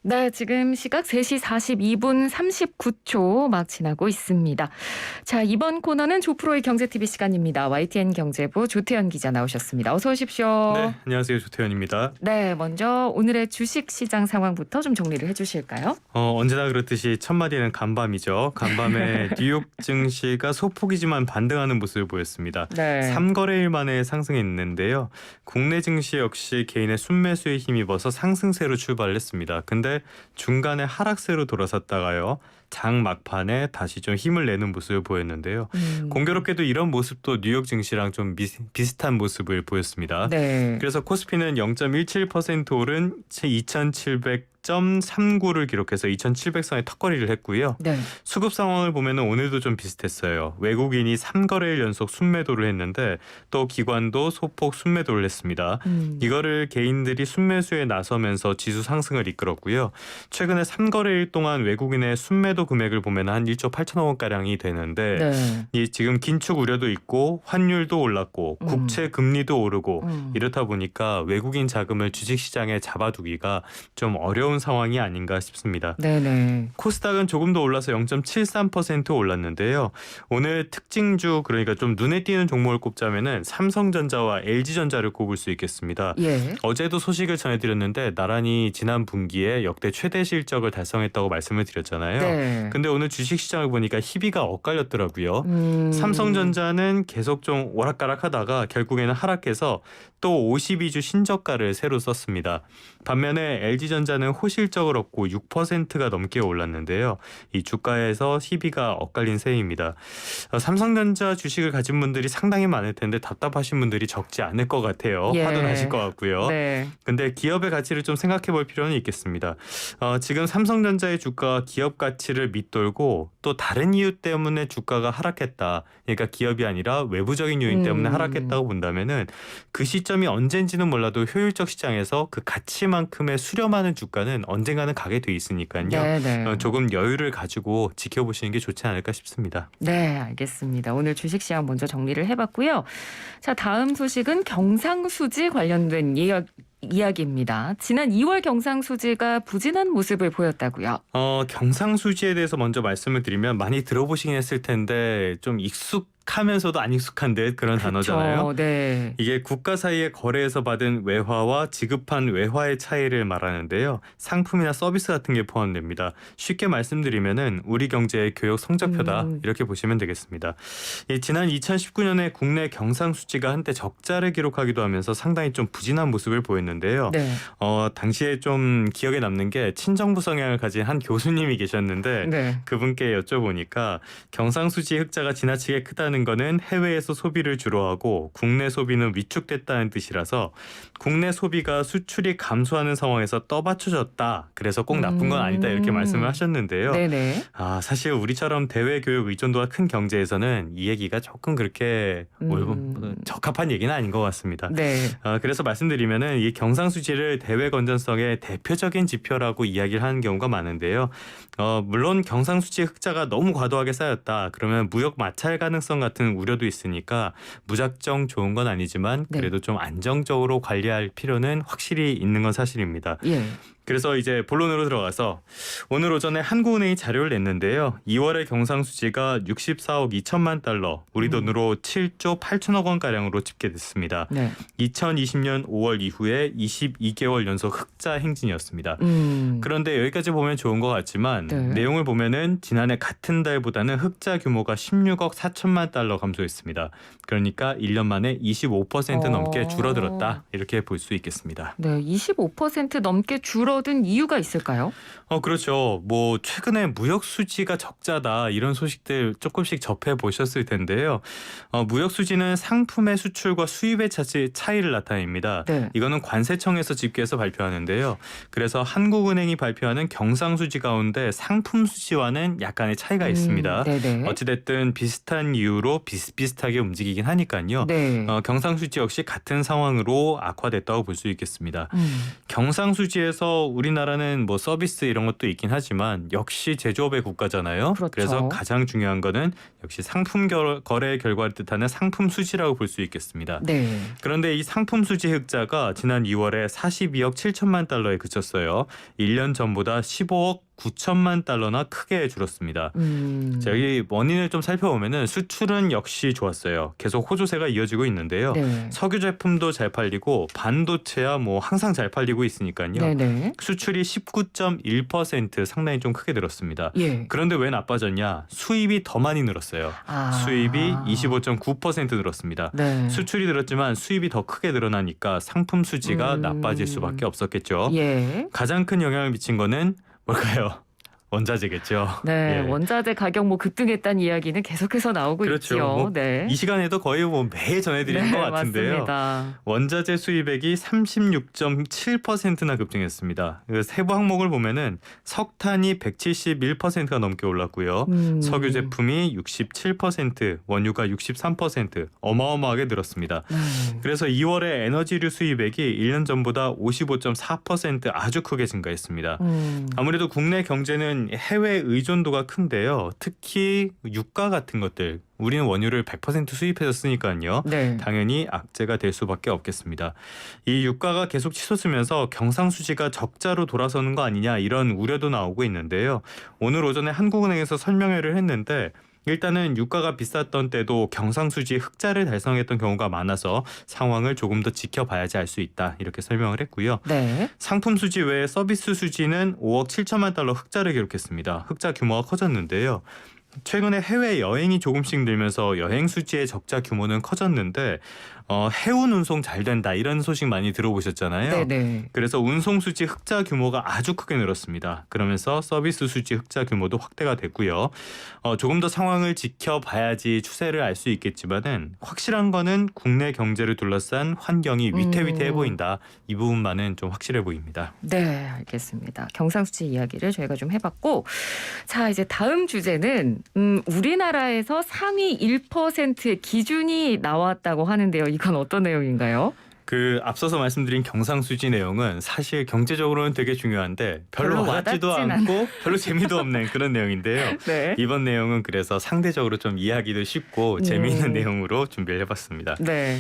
네, 지금 시각 3시 42분 39초 막 지나고 있습니다. 자, 이번 코너는 조프로의 경제TV 시간입니다. YTN 경제부 조태현 기자 나오셨습니다. 어서 오십시오. 네, 안녕하세요. 조태현입니다. 네, 먼저 오늘의 주식시장 상황부터 좀 정리를 해주실까요? 언제나 그렇듯이 첫마디는 간밤이죠. 간밤에 뉴욕 증시가 소폭이지만 반등하는 모습을 보였습니다. 네. 3거래일 만에 상승했는데요. 국내 증시 역시 개인의 순매수에 힘입어서 상승세로 출발을 했습니다. 근데 중간에 하락세로 돌아섰다가요. 장 막판에 다시 좀 힘을 내는 모습을 보였는데요. 공교롭게도 이런 모습도 뉴욕 증시랑 좀 비슷한 모습을 보였습니다. 네. 그래서 코스피는 0.17% 오른 2700.39를 기록해서 2700선의 턱걸이를 했고요. 네. 수급 상황을 보면 오늘도 좀 비슷했어요. 외국인이 3거래일 연속 순매도를 했는데 또 기관도 소폭 순매도를 했습니다. 이거를 개인들이 순매수에 나서면서 지수 상승을 이끌었고요. 최근에 3거래일 동안 외국인의 순매도 금액을 보면 한 1조 8천억 원가량이 되는데 네. 이 지금 긴축 우려도 있고 환율도 올랐고 국채 금리도 오르고 이렇다 보니까 외국인 자금을 주식시장에 잡아두기가 좀 어려운 상황이 아닌가 싶습니다. 네네. 코스닥은 조금 더 올라서 0.73% 올랐는데요. 오늘 특징주 그러니까 좀 눈에 띄는 종목을 꼽자면은 삼성전자와 LG전자를 꼽을 수 있겠습니다. 예. 어제도 소식을 전해드렸는데 나란히 지난 분기에 역대 최대 실적을 달성했다고 말씀을 드렸잖아요. 네. 근데 오늘 주식시장을 보니까 희비가 엇갈렸더라고요. 삼성전자는 계속 좀 오락가락하다가 결국에는 하락해서 또 52주 신저가를 새로 썼습니다. 반면에 LG전자는 호실적을 얻고 6%가 넘게 올랐는데요. 이 주가에서 희비가 엇갈린 셈입니다. 삼성전자 주식을 가진 분들이 상당히 많을 텐데 답답하신 분들이 적지 않을 것 같아요. 예. 화도 나실 것 같고요. 네. 근데 기업의 가치를 좀 생각해 볼 필요는 있겠습니다. 지금 삼성전자의 주가가 기업 가치를 밑돌고 또 다른 이유 때문에 주가가 하락했다. 그러니까 기업이 아니라 외부적인 요인 때문에 하락했다고 본다면은 그 시점이 언젠지는 몰라도 효율적 시장에서 그 가치만큼의 수렴하는 주가는 언젠가는 가게 돼 있으니까요. 네네. 조금 여유를 가지고 지켜보시는 게 좋지 않을까 싶습니다. 네, 알겠습니다. 오늘 주식시장 먼저 정리를 해봤고요. 자, 다음 소식은 경상수지 관련된 이야기입니다. 지난 2월 경상수지가 부진한 모습을 보였다고요. 경상수지에 대해서 먼저 말씀을 드리면 많이 들어보시긴 했을 텐데 좀 익숙하면서도 안 익숙한 듯 그런 단어잖아요. 네. 이게 국가 사이의 거래에서 받은 외화와 지급한 외화의 차이를 말하는데요. 상품이나 서비스 같은 게 포함됩니다. 쉽게 말씀드리면은 우리 경제의 교역 성적표다 이렇게 보시면 되겠습니다. 지난 2019년에 국내 경상수지가 한때 적자를 기록하기도 하면서 상당히 좀 부진한 모습을 보였는데요. 네. 당시에 좀 기억에 남는 게 친정부 성향을 가진 한 교수님이 계셨는데 네. 그분께 여쭤보니까 경상수지 흑자가 지나치게 크다는 거는 해외에서 소비를 주로 하고 국내 소비는 위축됐다는 뜻이라서 국내 소비가 수출이 감소하는 상황에서 떠받쳐졌다. 그래서 꼭 나쁜 건 아니다 이렇게 말씀을 하셨는데요. 네네. 사실 우리처럼 대외 교육 의존도가 큰 경제에서는 이 얘기가 조금 그렇게 적합한 얘기는 아닌 것 같습니다. 네. 그래서 말씀드리면은 이 경상수지를 대외 건전성의 대표적인 지표라고 이야기를 하는 경우가 많은데요. 물론 경상수지 흑자가 너무 과도하게 쌓였다. 그러면 무역 마찰 가능성 같은 우려도 있으니까 무작정 좋은 건 아니지만 그래도 좀 안정적으로 관리할 필요는 확실히 있는 건 사실입니다. 예. 그래서 이제 본론으로 들어가서 오늘 오전에 한국은행이 자료를 냈는데요. 2월의 경상수지가 64억 2천만 달러, 우리 돈으로 7조 8천억 원가량으로 집계됐습니다. 네. 2020년 5월 이후에 22개월 연속 흑자 행진이었습니다. 그런데 여기까지 보면 좋은 것 같지만 내용을 보면은 지난해 같은 달보다는 흑자 규모가 16억 4천만 달러 감소했습니다. 그러니까 1년 만에 25% 넘게 줄어들었다. 이렇게 볼 수 있겠습니다. 네, 25% 넘게 줄어든 이유가 있을까요? 그렇죠. 뭐 최근에 무역 수지가 적자다 이런 소식들 조금씩 접해 보셨을 텐데요. 무역 수지는 상품의 수출과 수입의 차이를 나타냅니다. 네. 이거는 관세청에서 집계해서 발표하는데요. 그래서 한국은행이 발표하는 경상수지 가운데 상품 수지와는 약간의 차이가 있습니다. 네네. 어찌됐든 비슷한 이유로 비슷비슷하게 움직이긴 하니까요. 네. 경상수지 역시 같은 상황으로 악화됐다고 볼 수 있겠습니다. 경상수지에서 우리나라는 뭐 서비스 이런 것도 있긴 하지만 역시 제조업의 국가잖아요. 그렇죠. 그래서 가장 중요한 거는 역시 상품 거래 결과를 뜻하는 상품 수지라고 볼 수 있겠습니다. 네. 그런데 이 상품 수지 흑자가 지난 2월에 42억 7천만 달러에 그쳤어요. 1년 전보다 15억 9천만 달러나 크게 줄었습니다. 자, 여기 원인을 좀 살펴보면은 수출은 역시 좋았어요. 계속 호조세가 이어지고 있는데요. 네. 석유 제품도 잘 팔리고 반도체야 뭐 항상 잘 팔리고 있으니까요. 네네. 수출이 19.1% 상당히 좀 크게 늘었습니다. 예. 그런데 왜 나빠졌냐? 수입이 더 많이 늘었어요. 수입이 25.9% 늘었습니다. 네. 수출이 늘었지만 수입이 더 크게 늘어나니까 상품 수지가 나빠질 수밖에 없었겠죠. 예. 가장 큰 영향을 미친 거는 뭘까요? 원자재겠죠. 네, 예. 원자재 가격 뭐 급등했다는 이야기는 계속해서 나오고 그렇죠. 있죠. 뭐 네. 이 시간에도 거의 뭐 매일 전해드리는 것 같은데요. 맞습니다. 원자재 수입액이 36.7%나 급등했습니다. 그 세부 항목을 보면은 석탄이 171%가 넘게 올랐고요. 석유 제품이 67%, 원유가 63% 어마어마하게 늘었습니다. 그래서 2월에 에너지류 수입액이 1년 전보다 55.4% 아주 크게 증가했습니다. 아무래도 국내 경제는 해외 의존도가 큰데요. 특히 유가 같은 것들 우리는 원유를 100% 수입해서 쓰니까요. 네. 당연히 악재가 될 수밖에 없겠습니다. 이 유가가 계속 치솟으면서 경상수지가 적자로 돌아서는 거 아니냐 이런 우려도 나오고 있는데요. 오늘 오전에 한국은행에서 설명회를 했는데 일단은 유가가 비쌌던 때도 경상수지 흑자를 달성했던 경우가 많아서 상황을 조금 더 지켜봐야지 알 수 있다 이렇게 설명을 했고요. 네. 상품 수지 외에 서비스 수지는 5억 7천만 달러 흑자를 기록했습니다. 흑자 규모가 커졌는데요. 최근에 해외 여행이 조금씩 늘면서 여행 수지의 적자 규모는 커졌는데 해운 운송 잘 된다 이런 소식 많이 들어보셨잖아요. 네네. 그래서 운송 수지 흑자 규모가 아주 크게 늘었습니다. 그러면서 서비스 수지 흑자 규모도 확대가 됐고요. 조금 더 상황을 지켜봐야지 추세를 알 수 있겠지만은 확실한 거는 국내 경제를 둘러싼 환경이 위태위태해 보인다. 이 부분만은 좀 확실해 보입니다. 네, 알겠습니다. 경상수지 이야기를 저희가 좀 해봤고, 자 이제 다음 주제는 우리나라에서 상위 1%의 기준이 나왔다고 하는데요. 이건 어떤 내용인가요? 그 앞서서 말씀드린 경상수지 내용은 사실 경제적으로는 되게 중요한데 별로 별로 와닿지도 와닿진 않고 별로 재미도 없는 그런 내용인데요. 네. 이번 내용은 그래서 상대적으로 좀 이해하기도 쉽고 재미있는 내용으로 준비를 해봤습니다. 네.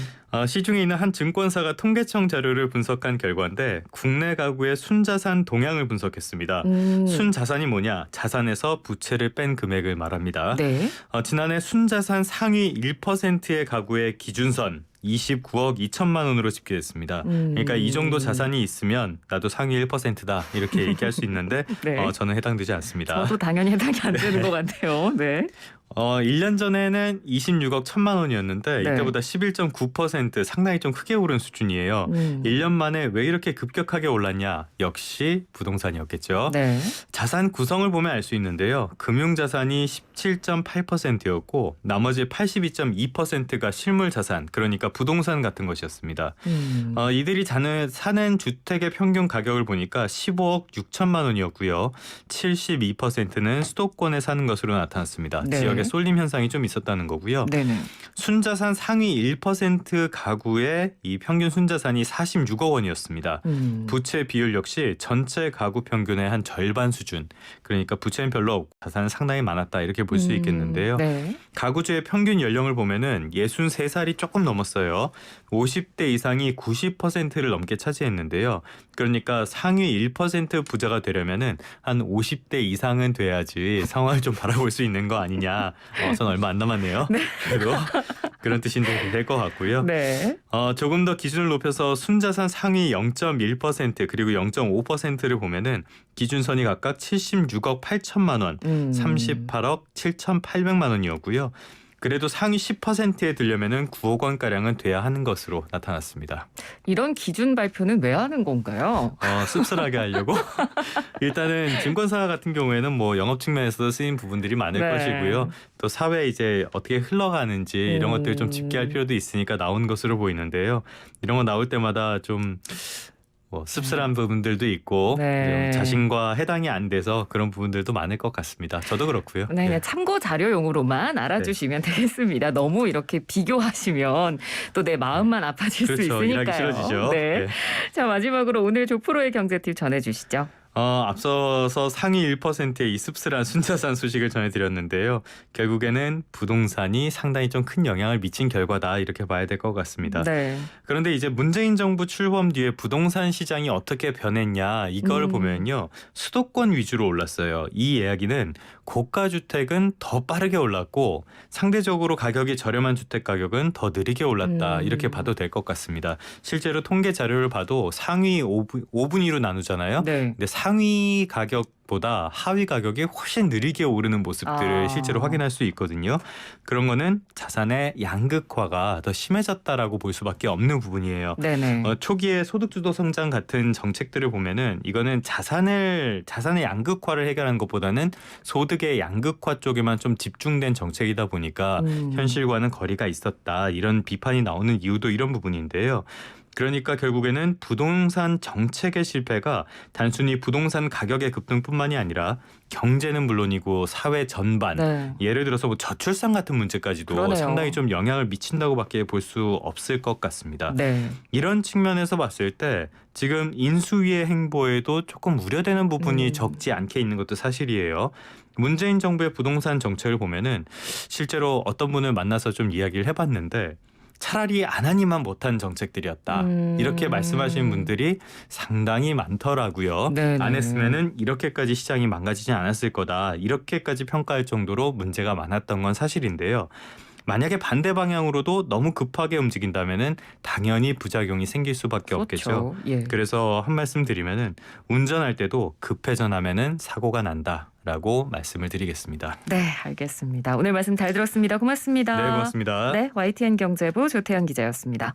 시중에 있는 한 증권사가 통계청 자료를 분석한 결과인데 국내 가구의 순자산 동향을 분석했습니다. 순자산이 뭐냐? 자산에서 부채를 뺀 금액을 말합니다. 네. 지난해 순자산 상위 1%의 가구의 기준선 29억 2천만 원으로 집계됐습니다. 그러니까 이 정도 자산이 있으면 나도 상위 1%다 이렇게 얘기할 수 있는데 네. 저는 해당되지 않습니다. 저도 당연히 해당이 안 되는 것 같아요. 네. 1년 전에는 26억 1천만 원이었는데 네. 이때보다 11.9% 상당히 좀 크게 오른 수준이에요. 1년 만에 왜 이렇게 급격하게 올랐냐? 역시 부동산이었겠죠. 네. 자산 구성을 보면 알 수 있는데요. 금융자산이 17.8%였고 나머지 82.2%가 실물자산, 그러니까 부동산 같은 것이었습니다. 이들이 사는 주택의 평균 가격을 보니까 15억 6천만 원이었고요. 72%는 수도권에 사는 것으로 나타났습니다. 네. 지역의 쏠림 현상이 좀 있었다는 거고요. 네네. 순자산 상위 1% 가구의 이 평균 순자산이 46억 원이었습니다. 부채 비율 역시 전체 가구 평균의 한 절반 수준. 그러니까 부채는 별로 없고 자산은 상당히 많았다 이렇게 볼 수 있겠는데요. 네. 가구주의 평균 연령을 보면은 63살이 조금 넘었어요. 50대 이상이 90%를 넘게 차지했는데요. 그러니까 상위 1% 부자가 되려면은 한 50대 이상은 돼야지 상황을 좀 바라볼 수 있는 거 아니냐. 전 얼마 안 남았네요. 네. 그래도 그런 뜻인데 될 것 같고요. 네. 조금 더 기준을 높여서 순자산 상위 0.1% 그리고 0.5%를 보면은 기준선이 각각 76억 8천만 원, 38억 7,800만 원이었고요. 그래도 상위 10%에 들려면은 9억 원가량은 돼야 하는 것으로 나타났습니다. 이런 기준 발표는 왜 하는 건가요? 씁쓸하게 하려고? 일단은 증권사 같은 경우에는 뭐 영업 측면에서 쓰인 부분들이 많을 네. 것이고요. 또 사회에 이제 어떻게 흘러가는지 이런 것들을 좀 집계할 필요도 있으니까 나온 것으로 보이는데요. 이런 거 나올 때마다 좀 뭐 씁쓸한 부분들도 있고 네. 자신과 해당이 안 돼서 그런 부분들도 많을 것 같습니다. 저도 그렇고요. 네, 그냥 참고 자료용으로만 알아주시면 되겠습니다. 너무 이렇게 비교하시면 또 내 마음만 아파질 수 그렇죠. 일하기 있으니까요. 싫어지죠. 네. 네. 자, 마지막으로 오늘 조프로의 경제팁 전해주시죠. 앞서서 상위 1%의 이 씁쓸한 순자산 소식을 전해드렸는데요. 결국에는 부동산이 상당히 좀 큰 영향을 미친 결과다 이렇게 봐야 될 것 같습니다. 네. 그런데 이제 문재인 정부 출범 뒤에 부동산 시장이 어떻게 변했냐 이걸 보면요. 수도권 위주로 올랐어요. 이 이야기는 고가 주택은 더 빠르게 올랐고 상대적으로 가격이 저렴한 주택 가격은 더 느리게 올랐다 이렇게 봐도 될 것 같습니다. 실제로 통계 자료를 봐도 상위 5분위로 나누잖아요. 네. 근데 상위 가격보다 하위 가격이 훨씬 느리게 오르는 모습들을 실제로 확인할 수 있거든요. 그런 거는 자산의 양극화가 더 심해졌다라고 볼 수밖에 없는 부분이에요. 네네. 초기에 소득주도 성장 같은 정책들을 보면은 이거는 자산의 양극화를 해결하는 것보다는 소득의 양극화 쪽에만 좀 집중된 정책이다 보니까 현실과는 거리가 있었다. 이런 비판이 나오는 이유도 이런 부분인데요. 그러니까 결국에는 부동산 정책의 실패가 단순히 부동산 가격의 급등뿐만이 아니라 경제는 물론이고 사회 전반, 네. 예를 들어서 뭐 저출산 같은 문제까지도 그러네요. 상당히 좀 영향을 미친다고밖에 볼 수 없을 것 같습니다. 네. 이런 측면에서 봤을 때 지금 인수위의 행보에도 조금 우려되는 부분이 적지 않게 있는 것도 사실이에요. 문재인 정부의 부동산 정책을 보면은 실제로 어떤 분을 만나서 좀 이야기를 해봤는데 차라리 안 하니만 못한 정책들이었다. 이렇게 말씀하시는 분들이 상당히 많더라고요. 네네. 안 했으면은 이렇게까지 시장이 망가지지 않았을 거다. 이렇게까지 평가할 정도로 문제가 많았던 건 사실인데요. 만약에 반대 방향으로도 너무 급하게 움직인다면은 당연히 부작용이 생길 수밖에 없겠죠. 예. 그래서 한 말씀 드리면은 운전할 때도 급회전하면은 사고가 난다라고 말씀을 드리겠습니다. 네, 알겠습니다. 오늘 말씀 잘 들었습니다. 고맙습니다. 네, 고맙습니다. 네, YTN 경제부 조태현 기자였습니다.